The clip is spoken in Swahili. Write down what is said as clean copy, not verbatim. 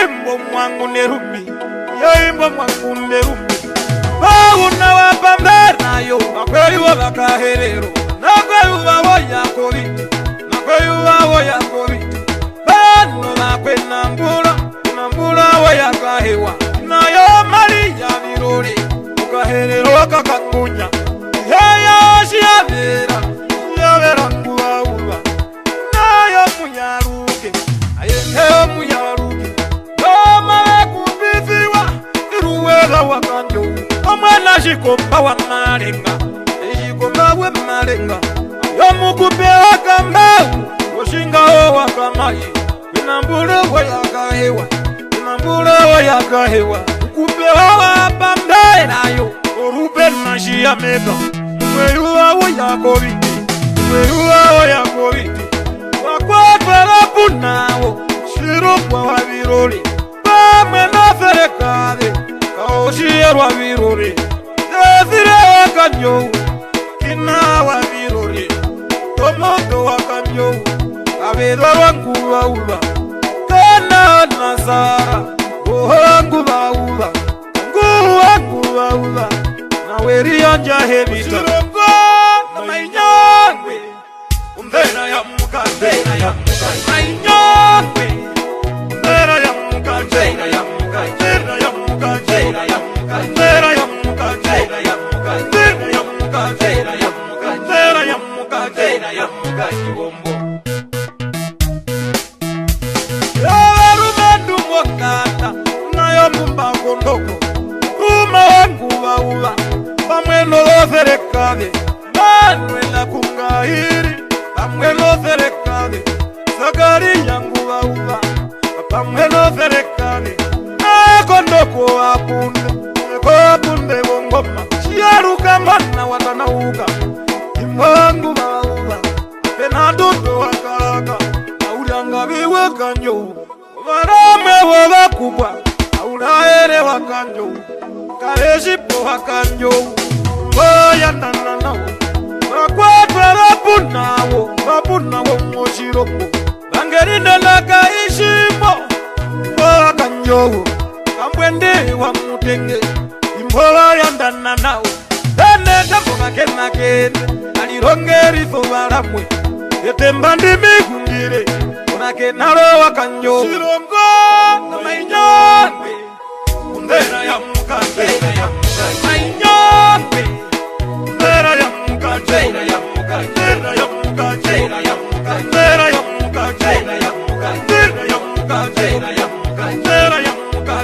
Imbo mwangu nerumi, ya imbo mwangu nerumi. Bauna wapambana yo, nakweli wabakaherero, nakweli wawoya koviti, nakweli wawoya koviti. Bano nakwe nambula woya kahewa, nayo mali ya virore, ukaherero wakakangunya. Heya shiyavera, shiyavera nguwa uwa, nayo munyaruke, ayeneo munyaruke. Doma wekubiziwa, iruwela wakanyo, omwana shikomba wa malenga, shikomba we malenga. Yomukupe wakambau, oshinga o wakamayi, inambule wayakahewa, inambule wayakahewa. Ukupe wawapambela yo, orube nashia mega, mweyuwa woyakoviti, mweyuwa woyakoviti. Wakwatwela punawo, shirupwa waviroli, pamwe noferekade, kaoshierwa viroli. Zezire wakanyo, kina waviroli, tomoto wakanyo, kabedwa wangu wauba. Kana nasara, ohangu wauba, ngu wangu wauba, naweri anja hebita. Shirongo na mainyangwe, umbena ya muka, umbena ya muka, mainyangwe, umbena ya muka, umbena ya muka, umbena ya muka, umbena ya muka, umbena ya muka, umbena ya muka, umbena ya muka, umbena ya muka, umbena ya muka, umbena ya muka, shibombo. Kata nayo mumba kondoko uma wangu wauba pamwe noloferekade Manuela kungahiri pamwe noloferekade Sakari yangu wauba pamwe noloferekade kondoko apunde wongoma chiaruka mana watanauka imwangu wauba penadoto wakaraka auranga biwe kanyo Varame wabakubwa, aulaere wakanjo, kareshipo wakanjo, waya nananawo, wakwatwa wapunawo moshiropo, bangerinde nakaishimo, wakanjo, kambwende wa mutenge, imbola ya nananawo, tene takoka kenakene, alirongeri sovaramwe, etembandi migungire, Onake naro wakanyo. Shirongo na mainyangwe, umbena ya muka, umbena ya muka, mainyangwe, umbena ya muka, umbena ya muka, umbena ya muka, umbena ya muka, umbena ya muka, umbena ya muka, umbena ya muka, umbena ya muka, umbena ya muka, umbena ya muka,